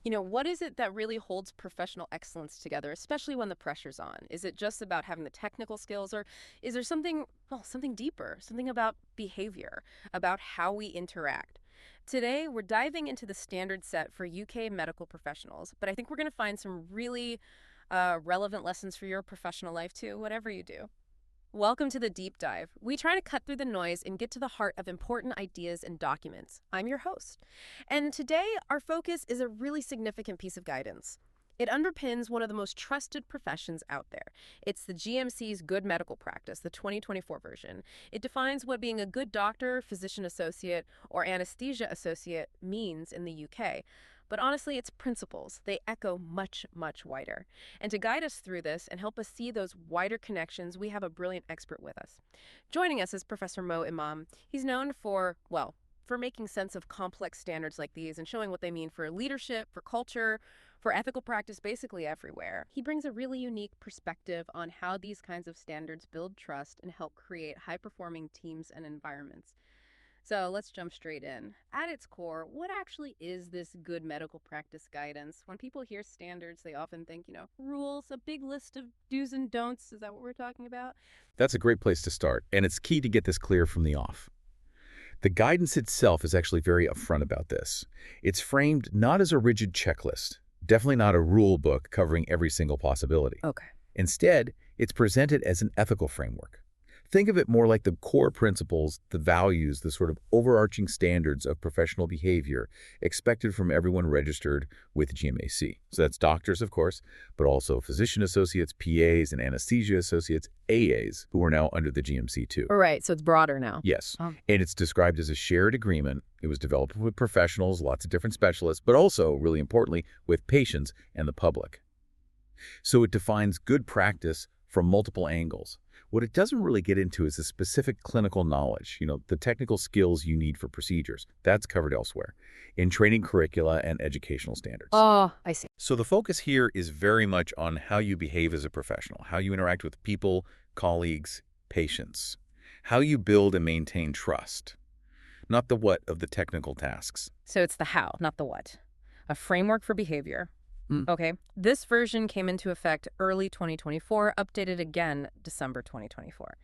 What is it that really holds professional excellence together, especially when the pressure's on? Is it just about having the technical skills, or is there something deeper, something about behavior, about how we interact? Today, we're diving into the standard set for UK medical professionals, but I think we're going to find some really relevant lessons for your professional life too, whatever you do. Welcome to the deep dive. We try to cut through the noise and get to the heart of important ideas and documents. I'm your host. And today, our focus is a really significant piece of guidance. It underpins one of the most trusted professions out there. It's the GMC's Good Medical Practice, the 2024 version. It defines what being a good doctor, physician associate, or anesthesia associate means in the UK. But honestly, its principles, they echo much, much wider. And to guide us through this and help us see those wider connections, we have a brilliant expert with us. Joining us is Professor Mo Imam. He's known for making sense of complex standards like these and showing what they mean for leadership, for culture, for ethical practice, basically everywhere. He brings a really unique perspective on how these kinds of standards build trust and help create high-performing teams and environments. So let's jump straight in. At its core, what actually is this good medical practice guidance? When people hear standards, they often think, rules, a big list of do's and don'ts. Is that what we're talking about? That's a great place to start, and it's key to get this clear from the off. The guidance itself is actually very upfront about this. It's framed not as a rigid checklist, definitely not a rule book covering every single possibility. Okay. Instead, it's presented as an ethical framework. Think of it more like the core principles, the values, the sort of overarching standards of professional behavior expected from everyone registered with GMAC. So that's doctors, of course, but also physician associates, PAs, and anesthesia associates, AAs, who are now under the GMC too. All right, so it's broader now. Yes, and it's described as a shared agreement. It was developed with professionals, lots of different specialists, but also, really importantly, with patients and the public. So it defines good practice from multiple angles. What it doesn't really get into is the specific clinical knowledge, the technical skills you need for procedures. That's covered elsewhere, in training curricula and educational standards. Oh, I see. So the focus here is very much on how you behave as a professional, how you interact with people, colleagues, patients, how you build and maintain trust, not the what of the technical tasks. So it's the how, not the what. A framework for behavior. Okay. This version came into effect early 2024, updated again December 2024.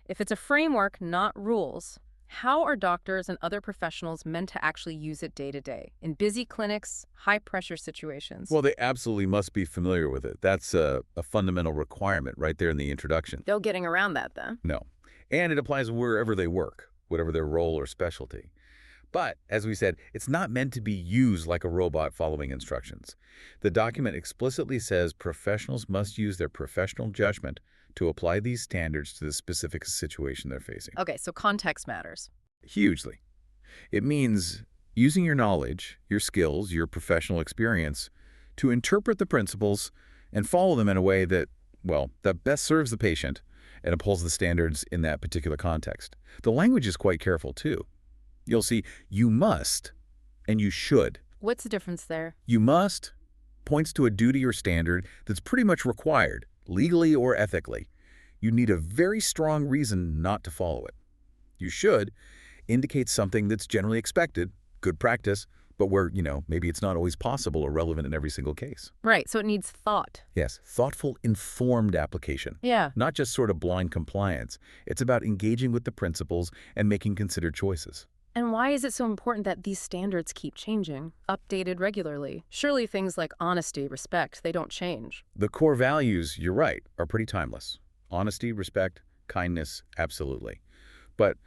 If it's a framework, not rules, how are doctors and other professionals meant to actually use it day to day in busy clinics, high-pressure situations? Well, they absolutely must be familiar with it. That's a fundamental requirement right there in the introduction. No getting around that, then. No. And it applies wherever they work, whatever their role or specialty. But, as we said, it's not meant to be used like a robot following instructions. The document explicitly says professionals must use their professional judgment to apply these standards to the specific situation they're facing. Okay, so context matters. Hugely. It means using your knowledge, your skills, your professional experience to interpret the principles and follow them in a way that best serves the patient and upholds the standards in that particular context. The language is quite careful, too. You'll see you must and you should. What's the difference there? You must points to a duty or standard that's pretty much required, legally or ethically. You need a very strong reason not to follow it. You should indicates something that's generally expected, good practice, but where, maybe it's not always possible or relevant in every single case. Right, so it needs thought. Yes, thoughtful, informed application. Yeah. Not just sort of blind compliance. It's about engaging with the principles and making considered choices. And why is it so important that these standards keep changing, updated regularly? Surely things like honesty, respect, they don't change. The core values, you're right, are pretty timeless. Honesty, respect, kindness, absolutely. But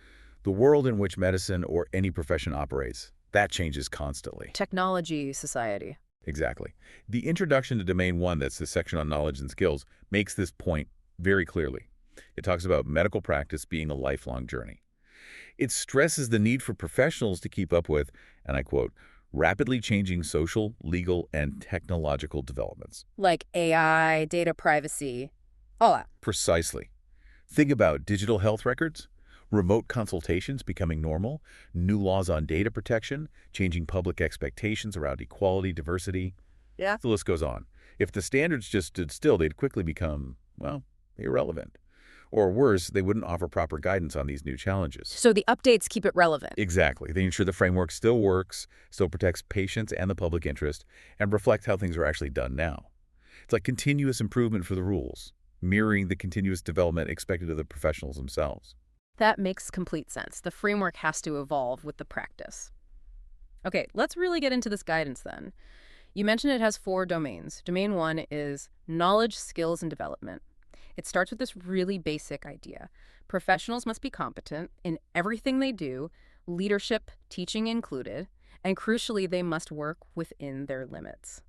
the world in which medicine or any profession operates, that changes constantly. Technology, society. Exactly. The introduction to Domain 1, that's the section on knowledge and skills, makes this point very clearly. It talks about medical practice being a lifelong journey. It stresses the need for professionals to keep up with, and I quote, rapidly changing social, legal, and technological developments. Like AI, data privacy, all that. Precisely. Think about digital health records, remote consultations becoming normal, new laws on data protection, changing public expectations around equality, diversity. Yeah. The list goes on. If the standards just stood still, they'd quickly become, irrelevant. Or worse, they wouldn't offer proper guidance on these new challenges. So the updates keep it relevant. Exactly. They ensure the framework still works, still protects patients and the public interest, and reflect how things are actually done now. It's like continuous improvement for the rules, mirroring the continuous development expected of the professionals themselves. That makes complete sense. The framework has to evolve with the practice. Okay, let's really get into this guidance then. You mentioned it has 4 domains. Domain 1 is knowledge, skills, and development. It starts with this really basic idea. Professionals must be competent in everything they do, leadership, teaching included, and crucially, they must work within their limits.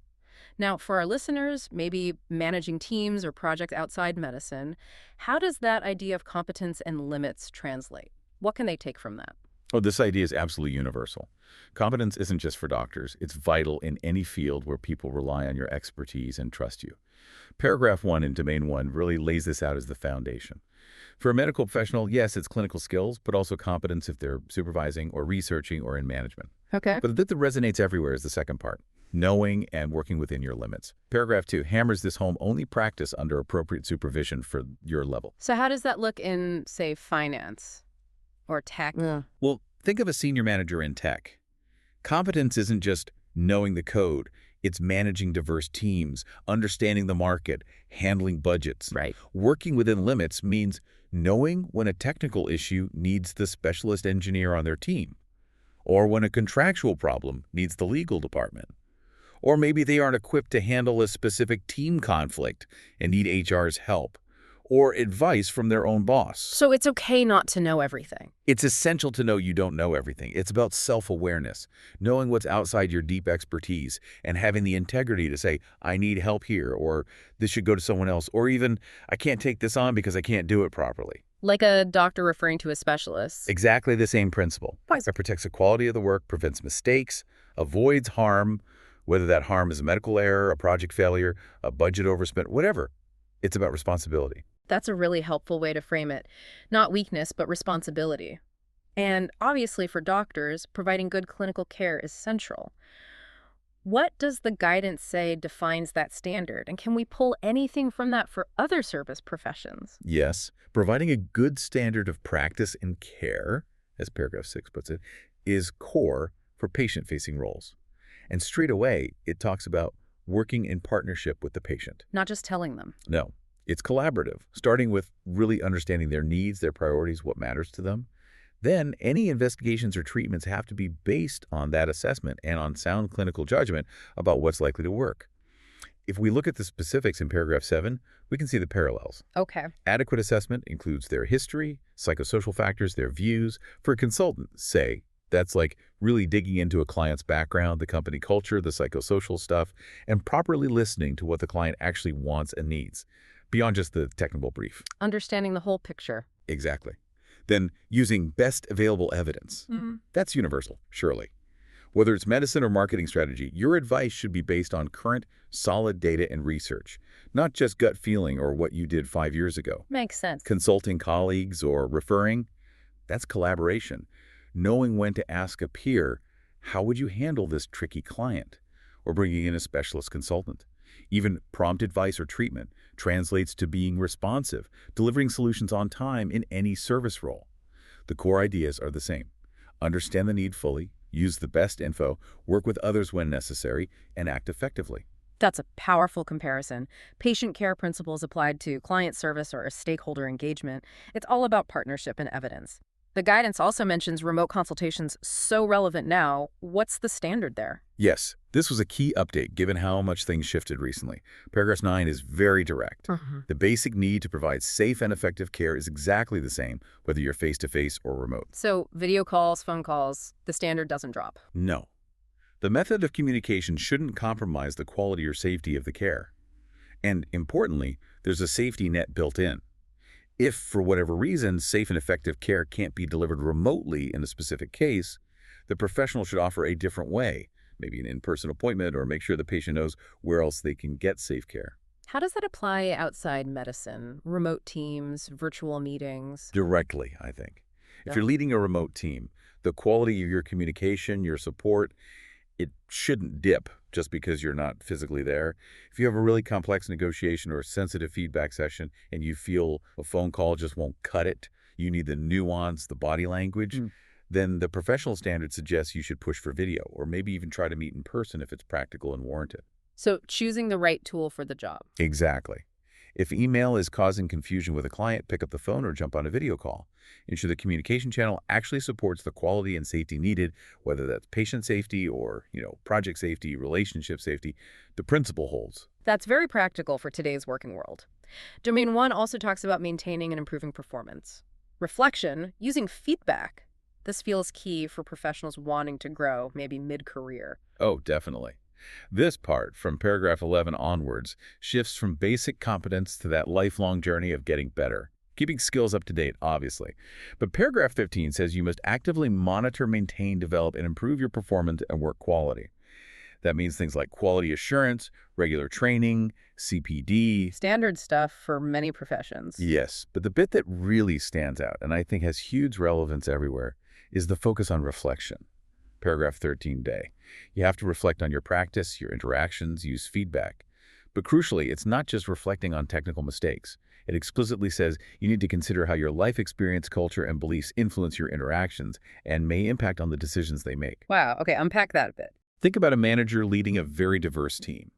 Now, for our listeners, maybe managing teams or projects outside medicine, how does that idea of competence and limits translate? What can they take from that? Oh, this idea is absolutely universal. Competence isn't just for doctors. It's vital in any field where people rely on your expertise and trust you. Paragraph 1 in Domain 1 really lays this out as the foundation. For a medical professional, yes, it's clinical skills, but also competence if they're supervising or researching or in management. Okay. But the bit that resonates everywhere is the second part, knowing and working within your limits. Paragraph 2 hammers this home: only practice under appropriate supervision for your level. So how does that look in, say, finance or tech? Well, think of a senior manager in tech. Competence isn't just knowing the code. It's managing diverse teams, understanding the market, handling budgets. Right. Working within limits means knowing when a technical issue needs the specialist engineer on their team, or when a contractual problem needs the legal department. Or maybe they aren't equipped to handle a specific team conflict and need HR's help, or advice from their own boss. So it's okay not to know everything. It's essential to know you don't know everything. It's about self-awareness, knowing what's outside your deep expertise, and having the integrity to say, I need help here, or this should go to someone else, or even, I can't take this on because I can't do it properly. Like a doctor referring to a specialist. Exactly the same principle. It protects the quality of the work, prevents mistakes, avoids harm, whether that harm is a medical error, a project failure, a budget overspent, whatever. It's about responsibility. That's a really helpful way to frame it. Not weakness, but responsibility. And obviously for doctors, providing good clinical care is central. What does the guidance say defines that standard? And can we pull anything from that for other service professions? Yes, providing a good standard of practice and care, as paragraph 6 puts it, is core for patient-facing roles. And straight away, it talks about working in partnership with the patient. Not just telling them. No, it's collaborative, starting with really understanding their needs, their priorities, what matters to them. Then any investigations or treatments have to be based on that assessment and on sound clinical judgment about what's likely to work. If we look at the specifics in paragraph 7, we can see the parallels. Okay. Adequate assessment includes their history, psychosocial factors, their views. For a consultant, say, that's like really digging into a client's background, the company culture, the psychosocial stuff, and properly listening to what the client actually wants and needs, beyond just the technical brief. Understanding the whole picture. Exactly. Then using best available evidence. That's universal, surely. Whether it's medicine or marketing strategy, your advice should be based on current, solid data and research, not just gut feeling or what you did 5 years ago. Makes sense. Consulting colleagues or referring, that's collaboration. Knowing when to ask a peer, how would you handle this tricky client? Or bringing in a specialist consultant. Even prompt advice or treatment translates to being responsive, delivering solutions on time in any service role. The core ideas are the same. Understand the need fully, use the best info, work with others when necessary, and act effectively. That's a powerful comparison. Patient care principles applied to client service or stakeholder engagement. It's all about partnership and evidence. The guidance also mentions remote consultations so relevant now. What's the standard there? Yes, this was a key update given how much things shifted recently. Paragraph 9 is very direct. The basic need to provide safe and effective care is exactly the same, whether you're face-to-face or remote. So video calls, phone calls, the standard doesn't drop. No. The method of communication shouldn't compromise the quality or safety of the care. And importantly, there's a safety net built in. If, for whatever reason, safe and effective care can't be delivered remotely in a specific case, the professional should offer a different way, maybe an in-person appointment, or make sure the patient knows where else they can get safe care. How does that apply outside medicine? Remote teams, virtual meetings? Directly, I think. If you're leading a remote team, the quality of your communication, your support, It shouldn't dip just because you're not physically there. If you have a really complex negotiation or a sensitive feedback session and you feel a phone call just won't cut it, you need the nuance, the body language, Mm. then the professional standard suggests you should push for video or maybe even try to meet in person if it's practical and warranted. So choosing the right tool for the job. Exactly. If email is causing confusion with a client, pick up the phone or jump on a video call. Ensure the communication channel actually supports the quality and safety needed, whether that's patient safety or, project safety, relationship safety. The principle holds. That's very practical for today's working world. Domain 1 also talks about maintaining and improving performance. Reflection, using feedback. This feels key for professionals wanting to grow, maybe mid-career. Oh, definitely. This part, from paragraph 11 onwards, shifts from basic competence to that lifelong journey of getting better. Keeping skills up to date, obviously. But paragraph 15 says you must actively monitor, maintain, develop, and improve your performance and work quality. That means things like quality assurance, regular training, CPD. Standard stuff for many professions. Yes, but the bit that really stands out, and I think has huge relevance everywhere, is the focus on reflection. Paragraph 13-day. You have to reflect on your practice, your interactions, use feedback. But crucially, it's not just reflecting on technical mistakes. It explicitly says you need to consider how your life experience, culture, and beliefs influence your interactions and may impact on the decisions they make. Wow, okay, unpack that a bit. Think about a manager leading a very diverse team,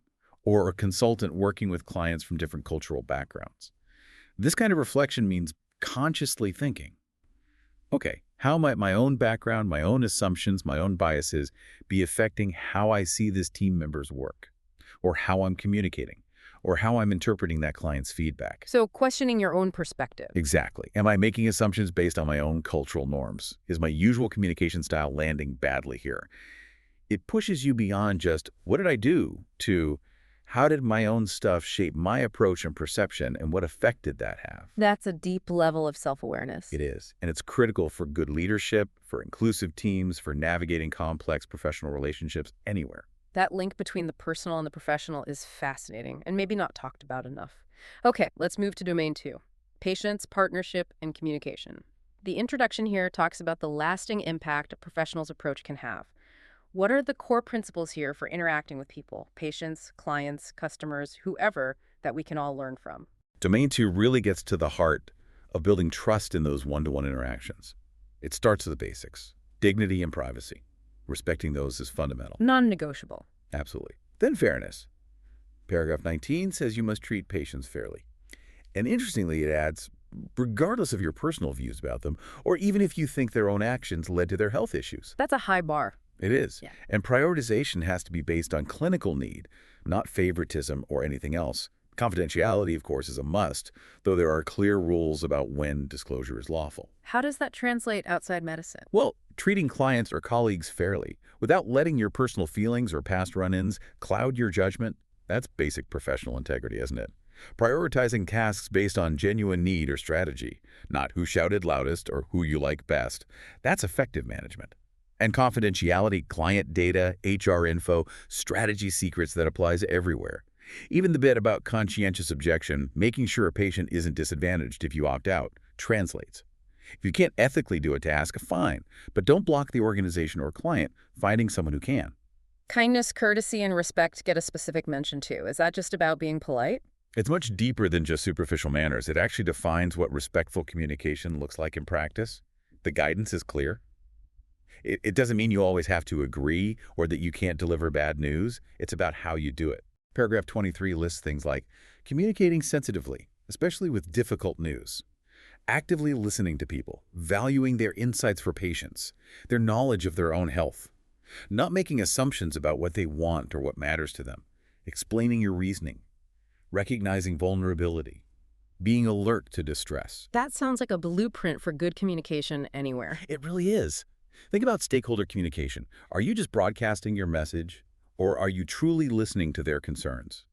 or a consultant working with clients from different cultural backgrounds. This kind of reflection means consciously thinking, okay, how might my own background, my own assumptions, my own biases be affecting how I see this team member's work, or how I'm communicating, or how I'm interpreting that client's feedback? So questioning your own perspective. Exactly. Am I making assumptions based on my own cultural norms? Is my usual communication style landing badly here? It pushes you beyond just, what did I do, to how did my own stuff shape my approach and perception, and what effect did that have? That's a deep level of self-awareness. It is, and it's critical for good leadership, for inclusive teams, for navigating complex professional relationships anywhere. That link between the personal and the professional is fascinating and maybe not talked about enough. Okay, let's move to domain 2. Patience, partnership, and communication. The introduction here talks about the lasting impact a professional's approach can have. What are the core principles here for interacting with people, patients, clients, customers, whoever, that we can all learn from? Domain 2 really gets to the heart of building trust in those one-to-one interactions. It starts with the basics: dignity and privacy. Respecting those is fundamental. Non-negotiable. Absolutely. Then fairness. Paragraph 19 says you must treat patients fairly. And interestingly, it adds, regardless of your personal views about them, or even if you think their own actions led to their health issues. That's a high bar. It is. Yeah. And prioritization has to be based on clinical need, not favoritism or anything else. Confidentiality, of course, is a must, though there are clear rules about when disclosure is lawful. How does that translate outside medicine? Well, treating clients or colleagues fairly, without letting your personal feelings or past run-ins cloud your judgment, that's basic professional integrity, isn't it? Prioritizing tasks based on genuine need or strategy, not who shouted loudest or who you like best, that's effective management. And confidentiality, client data, HR info, strategy secrets that applies everywhere. Even the bit about conscientious objection, making sure a patient isn't disadvantaged if you opt out, translates. If you can't ethically do a task, fine, but don't block the organization or client finding someone who can. Kindness, courtesy, and respect get a specific mention too. Is that just about being polite? It's much deeper than just superficial manners. It actually defines what respectful communication looks like in practice. The guidance is clear. It doesn't mean you always have to agree or that you can't deliver bad news. It's about how you do it. Paragraph 23 lists things like communicating sensitively, especially with difficult news, actively listening to people, valuing their insights for patients, their knowledge of their own health, not making assumptions about what they want or what matters to them, explaining your reasoning, recognizing vulnerability, being alert to distress. That sounds like a blueprint for good communication anywhere. It really is. Think about stakeholder communication. Are you just broadcasting your message, or are you truly listening to their concerns?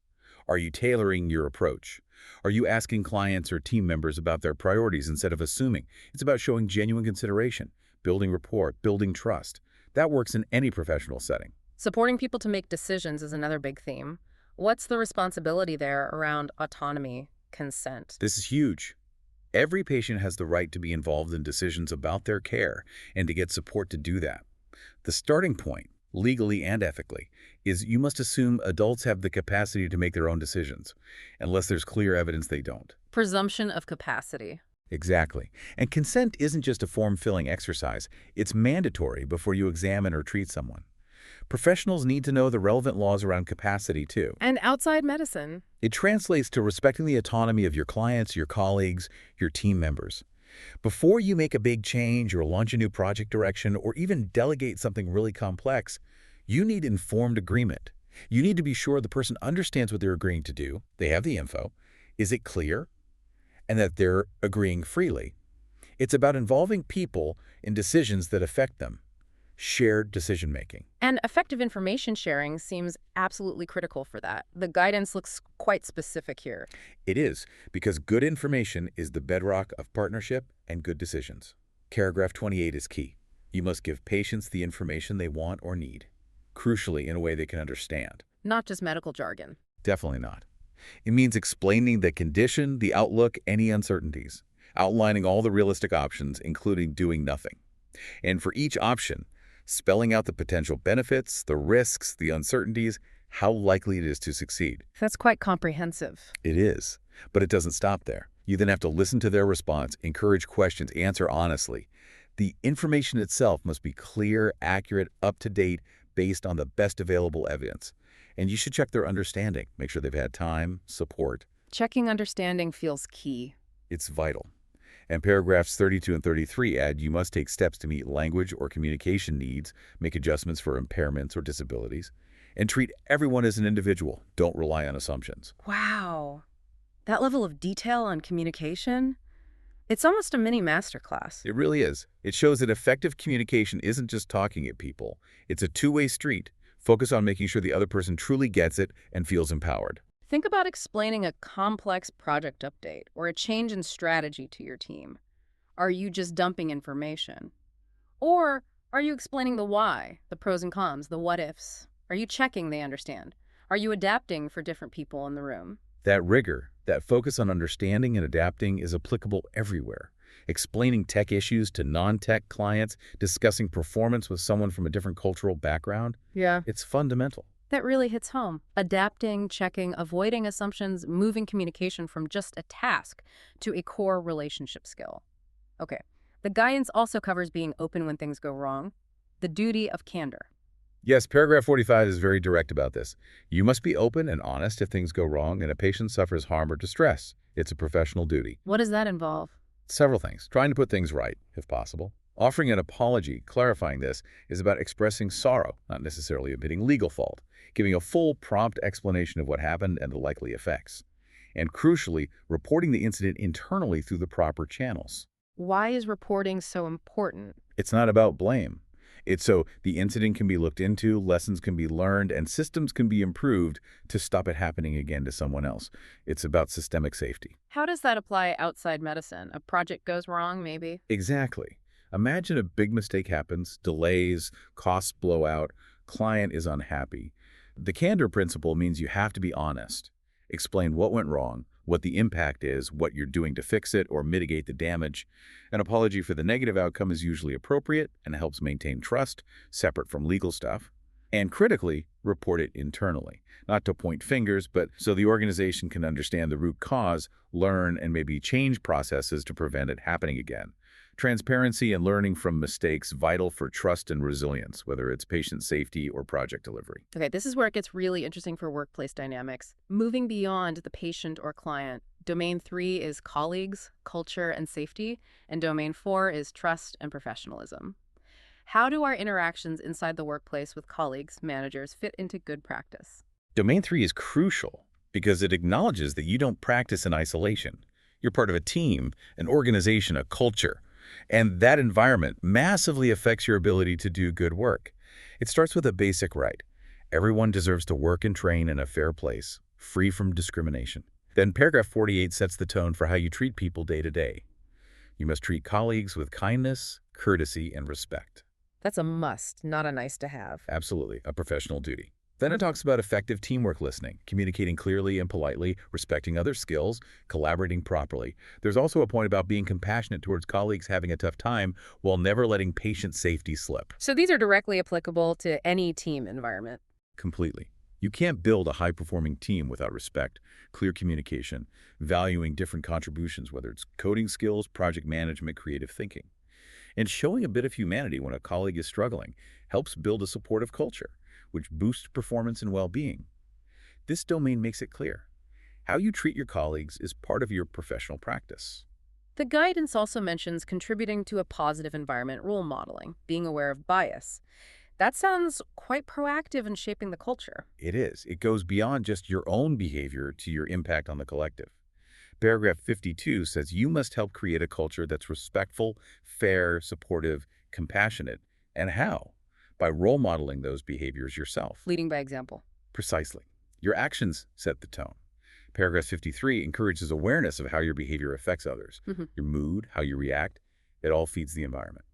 Are you tailoring your approach? Are you asking clients or team members about their priorities instead of assuming? It's about showing genuine consideration, building rapport, building trust. That works in any professional setting. Supporting people to make decisions is another big theme. What's the responsibility there around autonomy, consent? This is huge. Every patient has the right to be involved in decisions about their care and to get support to do that. The starting point legally and ethically, is you must assume adults have the capacity to make their own decisions, unless there's clear evidence they don't. Presumption of capacity. Exactly. And consent isn't just a form-filling exercise. It's mandatory before you examine or treat someone. Professionals need to know the relevant laws around capacity, too. And outside medicine. It translates to respecting the autonomy of your clients, your colleagues, your team members. Before you make a big change or launch a new project direction or even delegate something really complex, you need informed agreement. You need to be sure the person understands what they're agreeing to do, they have the info, is it clear, and that they're agreeing freely. It's about involving people in decisions that affect them. Shared decision-making. And effective information sharing seems absolutely critical for that. The guidance looks quite specific here. It is, because good information is the bedrock of partnership and good decisions. Paragraph 28 is key. You must give patients the information they want or need, crucially in a way they can understand. Not just medical jargon. Definitely not. It means explaining the condition, the outlook, any uncertainties, outlining all the realistic options, including doing nothing. And for each option, spelling out the potential benefits, the risks, the uncertainties, how likely it is to succeed. That's quite comprehensive. It is, but it doesn't stop there. You then have to listen to their response, encourage questions, answer honestly. The information itself must be clear, accurate, up-to-date, based on the best available evidence. And you should check their understanding, make sure they've had time, support. Checking understanding feels key. It's vital. And paragraphs 32 and 33 add you must take steps to meet language or communication needs, make adjustments for impairments or disabilities, and treat everyone as an individual. Don't rely on assumptions. Wow. That level of detail on communication? It's almost a mini masterclass. It really is. It shows that effective communication isn't just talking at people. It's a two-way street. Focus on making sure the other person truly gets it and feels empowered. Think about explaining a complex project update or a change in strategy to your team. Are you just dumping information? Or are you explaining the why, the pros and cons, the what-ifs? Are you checking they understand? Are you adapting for different people in the room? That rigor, that focus on understanding and adapting is applicable everywhere. Explaining tech issues to non-tech clients, discussing performance with someone from a different cultural background, Yeah. it's fundamental. That really hits home. Adapting, checking, avoiding assumptions, moving communication from just a task to a core relationship skill. Okay. The guidance also covers being open when things go wrong. The duty of candor. Yes, paragraph 45 is very direct about this. You must be open and honest if things go wrong and a patient suffers harm or distress. It's a professional duty. What does that involve? Several things. Trying to put things right, if possible. Offering an apology, clarifying this, is about expressing sorrow, not necessarily admitting legal fault. Giving a full, prompt explanation of what happened and the likely effects. And crucially, reporting the incident internally through the proper channels. Why is reporting so important? It's not about blame. It's so the incident can be looked into, lessons can be learned, and systems can be improved to stop it happening again to someone else. It's about systemic safety. How does that apply outside medicine? A project goes wrong, maybe? Exactly. Imagine a big mistake happens, delays, costs blow out, client is unhappy. The candor principle means you have to be honest. Explain what went wrong, what the impact is, what you're doing to fix it or mitigate the damage. An apology for the negative outcome is usually appropriate and helps maintain trust, separate from legal stuff. And critically, report it internally. Not to point fingers, but so the organization can understand the root cause, learn, and maybe change processes to prevent it happening again. Transparency and learning from mistakes vital for trust and resilience, whether it's patient safety or project delivery. Okay, this is where it gets really interesting for workplace dynamics. Moving beyond the patient or client, domain 3 is colleagues, culture, and safety, and domain 4 is trust and professionalism. How do our interactions inside the workplace with colleagues, managers, fit into good practice? Domain 3 is crucial because it acknowledges that you don't practice in isolation. You're part of a team, an organization, a culture. And that environment massively affects your ability to do good work. It starts with a basic right. Everyone deserves to work and train in a fair place, free from discrimination. Then paragraph 48 sets the tone for how you treat people day to day. You must treat colleagues with kindness, courtesy, and respect. That's a must, not a nice to have. Absolutely, a professional duty. Then it talks about effective teamwork listening, communicating clearly and politely, respecting other skills, collaborating properly. There's also a point about being compassionate towards colleagues having a tough time while never letting patient safety slip. So these are directly applicable to any team environment. Completely. You can't build a high-performing team without respect, clear communication, valuing different contributions, whether it's coding skills, project management, creative thinking. And showing a bit of humanity when a colleague is struggling helps build a supportive culture, which boosts performance and well-being. This domain makes it clear. How you treat your colleagues is part of your professional practice. The guidance also mentions contributing to a positive environment role modeling, being aware of bias. That sounds quite proactive in shaping the culture. It is. It goes beyond just your own behavior to your impact on the collective. Paragraph 52 says you must help create a culture that's respectful, fair, supportive, compassionate. And how? By role modeling those behaviors yourself. Leading by example. Precisely. Your actions set the tone. Paragraph 53 encourages awareness of how your behavior affects others. Your mood, how you react, it all feeds the environment.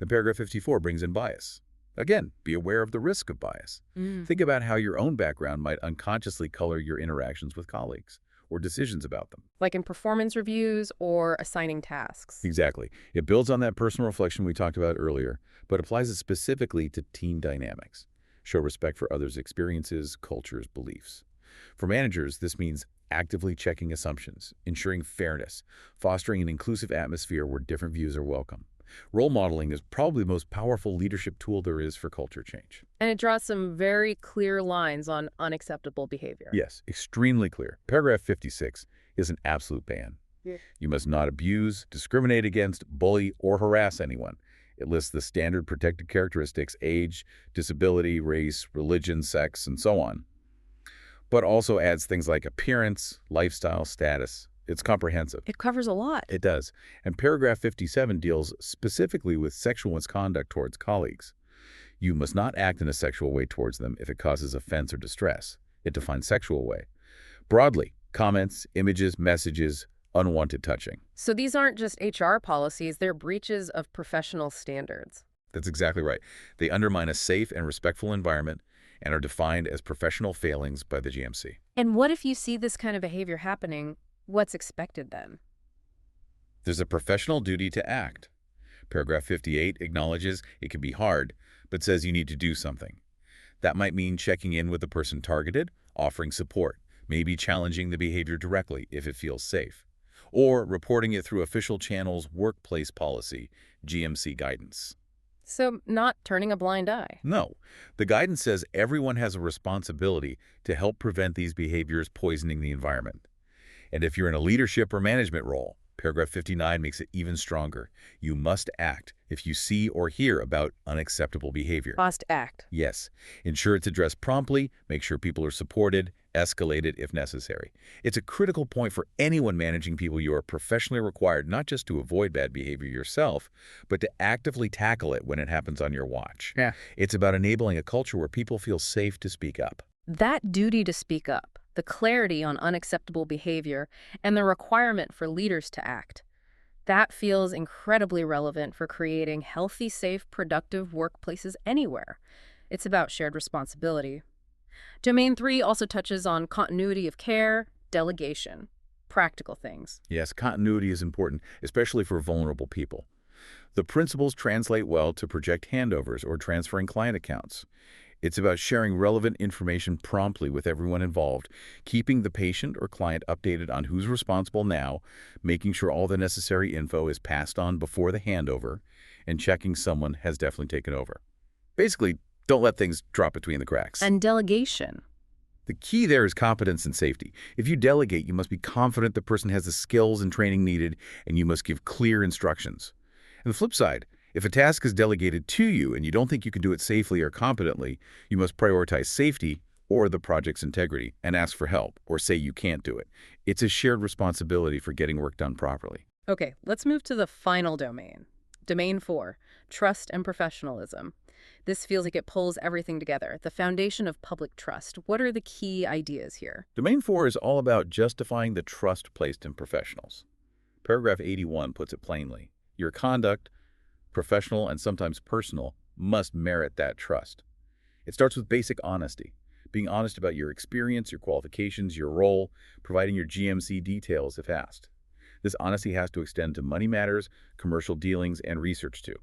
Then paragraph 54 brings in bias. Again, be aware of the risk of bias. Think about how your own background might unconsciously color your interactions with colleagues or decisions about them. Like in performance reviews or assigning tasks. Exactly. It builds on that personal reflection we talked about earlier, but applies it specifically to team dynamics. Show respect for others' experiences, cultures, beliefs. For managers, this means actively checking assumptions, ensuring fairness, fostering an inclusive atmosphere where different views are welcome. Role modeling is probably the most powerful leadership tool there is for culture change. And it draws some very clear lines on unacceptable behavior. Yes, extremely clear. Paragraph 56 is an absolute ban. You must not abuse, discriminate against, bully, or harass anyone. It lists the standard protected characteristics: age, disability, race, religion, sex, and so on. But also adds things like appearance, lifestyle, status. It's comprehensive. It covers a lot. It does. And paragraph 57 deals specifically with sexual misconduct towards colleagues. You must not act in a sexual way towards them if it causes offense or distress. It defines sexual way. Broadly, comments, images, messages, unwanted touching. So these aren't just HR policies, they're breaches of professional standards. That's exactly right. They undermine a safe and respectful environment and are defined as professional failings by the GMC. And what if you see this kind of behavior happening? What's expected then? There's a professional duty to act. Paragraph 58 acknowledges it can be hard, but says you need to do something. That might mean checking in with the person targeted, offering support, maybe challenging the behavior directly if it feels safe, or reporting it through official channels, workplace policy, GMC guidance. So not turning a blind eye. No, the guidance says everyone has a responsibility to help prevent these behaviors poisoning the environment. And if you're in a leadership or management role, paragraph 59 makes it even stronger. You must act if you see or hear about unacceptable behavior. Must act. Yes. Ensure it's addressed promptly, make sure people are supported, escalated if necessary. It's a critical point for anyone managing people. You are professionally required not just to avoid bad behavior yourself, but to actively tackle it when it happens on your watch. Yeah. It's about enabling a culture where people feel safe to speak up. That duty to speak up, the clarity on unacceptable behavior, and the requirement for leaders to act. That feels incredibly relevant for creating healthy, safe, productive workplaces anywhere. It's about shared responsibility. Domain 3 also touches on continuity of care, delegation, practical things. Yes, continuity is important, especially for vulnerable people. The principles translate well to project handovers or transferring client accounts. It's about sharing relevant information promptly with everyone involved, keeping the patient or client updated on who's responsible now, making sure all the necessary info is passed on before the handover, and checking someone has definitely taken over. Basically, don't let things drop between the cracks. And delegation. The key there is competence and safety. If you delegate, you must be confident the person has the skills and training needed, and you must give clear instructions. And the flip side, if a task is delegated to you and you don't think you can do it safely or competently, you must prioritize safety or the project's integrity and ask for help or say you can't do it. It's a shared responsibility for getting work done properly. Okay, let's move to the final domain. Domain 4, trust and professionalism. This feels like it pulls everything together, the foundation of public trust. What are the key ideas here? Domain 4 is all about justifying the trust placed in professionals. Paragraph 81 puts it plainly. Your conduct, professional and sometimes personal, must merit that trust. It starts with basic honesty. being honest about your experience, your qualifications, your role, providing your GMC details if asked. This honesty has to extend to money matters, commercial dealings, and research too.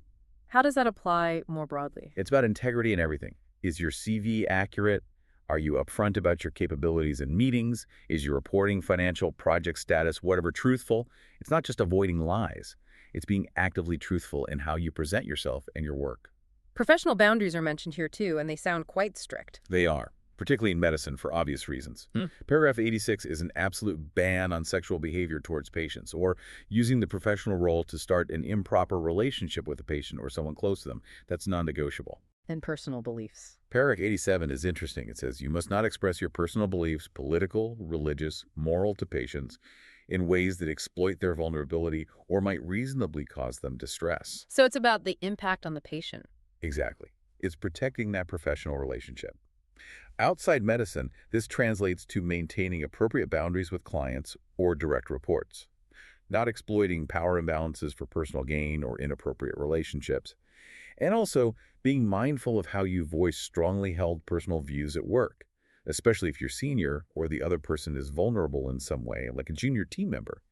How does that apply more broadly? It's about integrity in everything. Is your CV accurate? Are you upfront about your capabilities in meetings? Is your reporting, financial, project status, whatever, truthful? It's not just avoiding lies. It's being actively truthful in how you present yourself and your work. Professional boundaries are mentioned here too, and they sound quite strict. They are, particularly in medicine for obvious reasons. Paragraph 86 is an absolute ban on sexual behavior towards patients or using the professional role to start an improper relationship with a patient or someone close to them. That's non-negotiable. And personal beliefs. Paragraph 87 is interesting. It says, you must not express your personal beliefs, political, religious, moral to patients in ways that exploit their vulnerability or might reasonably cause them distress. So it's about the impact on the patient. Exactly. It's protecting that professional relationship. Outside medicine, this translates to maintaining appropriate boundaries with clients or direct reports, not exploiting power imbalances for personal gain or inappropriate relationships, and also being mindful of how you voice strongly held personal views at work, especially if you're senior or the other person is vulnerable in some way, like a junior team member.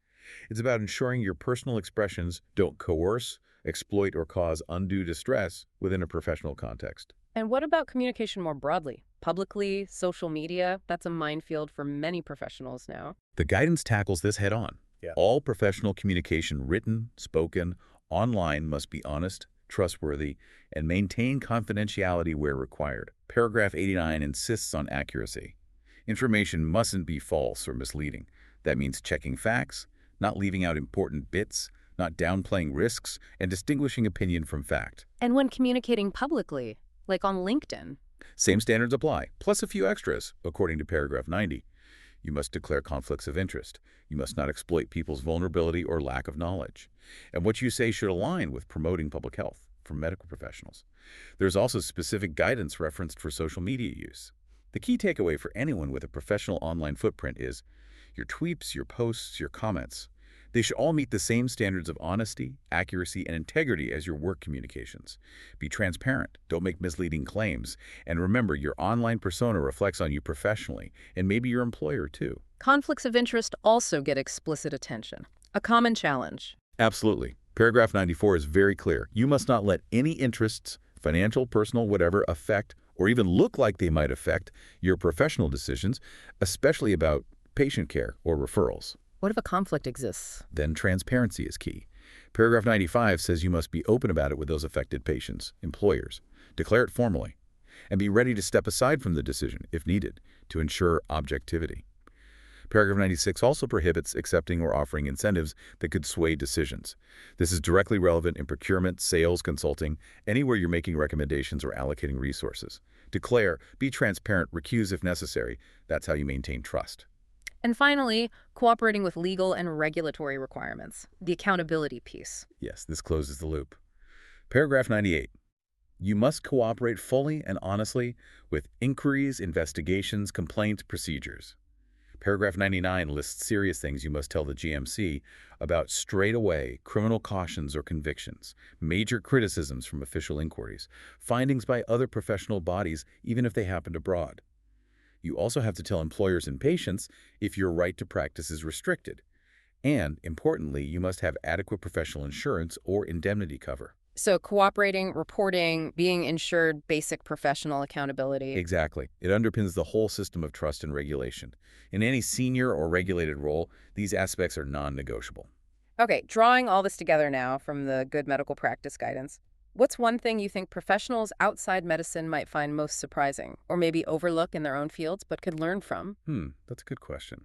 It's about ensuring your personal expressions don't coerce, exploit, or cause undue distress within a professional context. And what about communication more broadly? Publicly, social media, that's a minefield for many professionals now. The guidance tackles this head-on. All professional communication, written, spoken, online, must be honest, trustworthy, and maintain confidentiality where required. Paragraph 89 insists on accuracy. Information mustn't be false or misleading. That means checking facts, not leaving out important bits, not downplaying risks, and distinguishing opinion from fact. And when communicating publicly, like on LinkedIn. Same standards apply, plus a few extras, according to paragraph 90. You must declare conflicts of interest. You must not exploit people's vulnerability or lack of knowledge. And what you say should align with promoting public health for medical professionals. There's also specific guidance referenced for social media use. The key takeaway for anyone with a professional online footprint is your tweets, your posts, your comments. They should all meet the same standards of honesty, accuracy, and integrity as your work communications. Be transparent, don't make misleading claims, and remember your online persona reflects on you professionally, and maybe your employer too. Conflicts of interest also get explicit attention. A common challenge. Absolutely. Paragraph 94 is very clear. You must not let any interests, financial, personal, whatever, affect or even look like they might affect your professional decisions, especially about patient care or referrals. What if a conflict exists? Then transparency is key. Paragraph 95 says you must be open about it with those affected patients, employers. Declare it formally, and be ready to step aside from the decision, if needed, to ensure objectivity. Paragraph 96 also prohibits accepting or offering incentives that could sway decisions. This is directly relevant in procurement, sales, consulting, anywhere you're making recommendations or allocating resources. Declare, be transparent, recuse if necessary. That's how you maintain trust. And finally, cooperating with legal and regulatory requirements, the accountability piece. Yes, this closes the loop. Paragraph 98. You must cooperate fully and honestly with inquiries, investigations, complaints, procedures. Paragraph 99 lists serious things you must tell the GMC about straightaway criminal cautions or convictions, major criticisms from official inquiries, findings by other professional bodies, even if they happened abroad. You also have to tell employers and patients if your right to practice is restricted. And, importantly, you must have adequate professional insurance or indemnity cover. So cooperating, reporting, being insured, basic professional accountability. Exactly. It underpins the whole system of trust and regulation. In any senior or regulated role, these aspects are non-negotiable. Okay, drawing all this together now from the good medical practice guidance, what's one thing you think professionals outside medicine might find most surprising, or maybe overlook in their own fields but could learn from? That's a good question.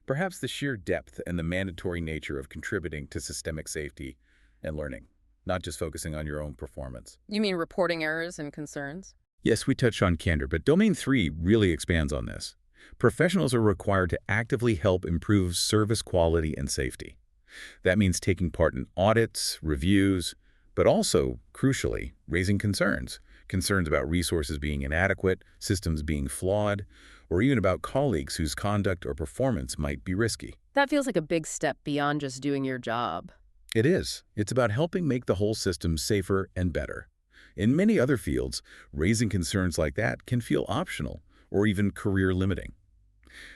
Perhaps the sheer depth and the mandatory nature of contributing to systemic safety and learning, not just focusing on your own performance. You mean reporting errors and concerns? Yes, we touched on candor, but Domain 3 really expands on this. Professionals are required to actively help improve service quality and safety. That means taking part in audits, reviews, but also, crucially, raising concerns. Concerns about resources being inadequate, systems being flawed, or even about colleagues whose conduct or performance might be risky. That feels like a big step beyond just doing your job. It is. It's about helping make the whole system safer and better. In many other fields, raising concerns like that can feel optional or even career limiting.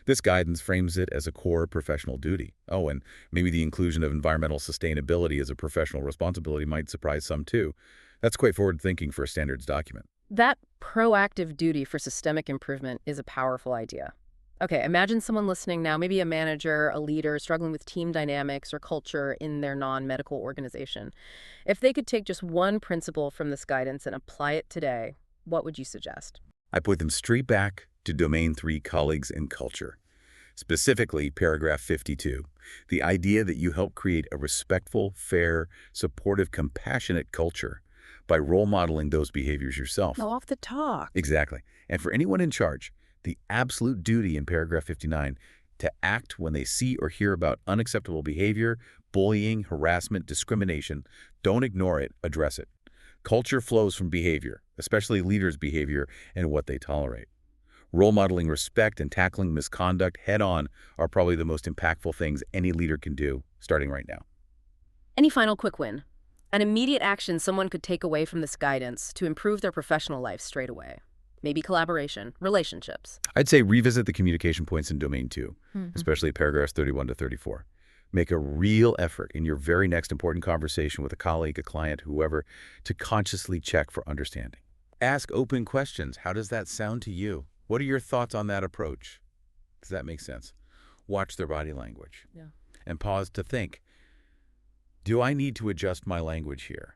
This guidance frames it as a core professional duty. Oh, and maybe the inclusion of environmental sustainability as a professional responsibility might surprise some too. That's quite forward thinking for a standards document. That proactive duty for systemic improvement is a powerful idea. Okay, imagine someone listening now, maybe a manager, a leader, struggling with team dynamics or culture in their non-medical organization. If they could take just one principle from this guidance and apply it today, what would you suggest? I put them straight back to Domain 3 colleagues and culture. Specifically, paragraph 52, the idea that you help create a respectful, fair, supportive, compassionate culture by role modeling those behaviors yourself. Go off the talk. Exactly. And for anyone in charge, the absolute duty in paragraph 59 to act when they see or hear about unacceptable behavior, bullying, harassment, discrimination. Don't ignore it, address it. Culture flows from behavior, especially leaders' behavior and what they tolerate. Role modeling respect and tackling misconduct head-on are probably the most impactful things any leader can do, starting right now. Any final quick win? An immediate action someone could take away from this guidance to improve their professional life straight away. Maybe collaboration, relationships. I'd say revisit the communication points in Domain 2, especially paragraphs 31 to 34. Make a real effort in your very next important conversation with a colleague, a client, whoever, to consciously check for understanding. Ask open questions. How does that sound to you? What are your thoughts on that approach? Does that make sense? Watch their body language. Yeah. And pause to think, do I need to adjust my language here?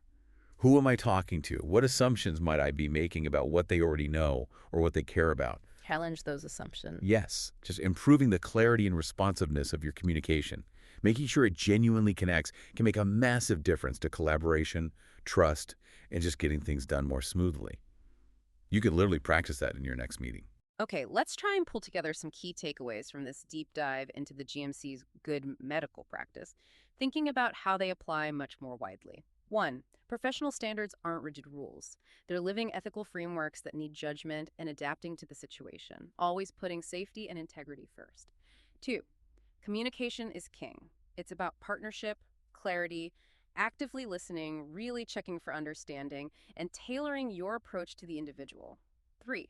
Who am I talking to? What assumptions might I be making about what they already know or what they care about? Challenge those assumptions. Yes, just improving the clarity and responsiveness of your communication. Making sure it genuinely connects can make a massive difference to collaboration, trust, and just getting things done more smoothly. You could literally practice that in your next meeting. Okay, let's try and pull together some key takeaways from this deep dive into the GMC's good medical practice, thinking about how they apply much more widely. 1. Professional standards aren't rigid rules. They're living ethical frameworks that need judgment and adapting to the situation, always putting safety and integrity first. 2. Communication is king. It's about partnership, clarity, actively listening, really checking for understanding, and tailoring your approach to the individual. 3.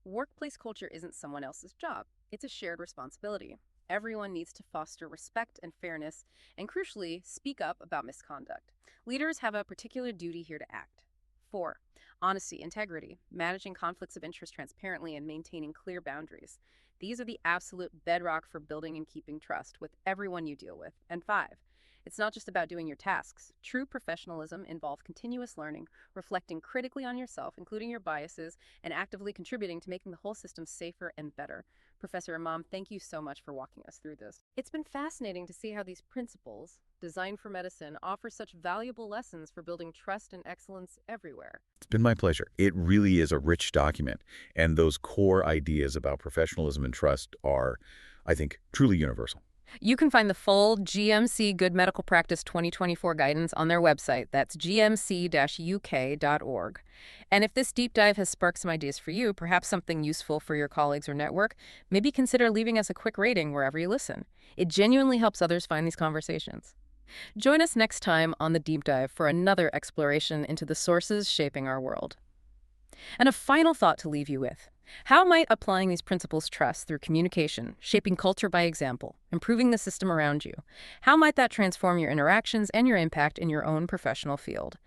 Workplace culture isn't someone else's job. It's a shared responsibility. Everyone needs to foster respect and fairness, and crucially, speak up about misconduct. Leaders have a particular duty here to act. 4. Honesty, integrity, managing conflicts of interest transparently and maintaining clear boundaries. These are the absolute bedrock for building and keeping trust with everyone you deal with. And 5. It's not just about doing your tasks. True professionalism involves continuous learning, reflecting critically on yourself, including your biases, and actively contributing to making the whole system safer and better. Professor Imam, thank you so much for walking us through this. It's been fascinating to see how these principles, designed for medicine, offer such valuable lessons for building trust and excellence everywhere. It's been my pleasure. It really is a rich document, and those core ideas about professionalism and trust are, I think, truly universal. You can find the full GMC Good Medical Practice 2024 guidance on their website. That's gmc-uk.org. And if this deep dive has sparked some ideas for you, perhaps something useful for your colleagues or network, maybe consider leaving us a quick rating wherever you listen. It genuinely helps others find these conversations. Join us next time on the deep dive for another exploration into the sources shaping our world. And a final thought to leave you with. How might applying these principles trust through communication, shaping culture by example, improving the system around you? How might that transform your interactions and your impact in your own professional field?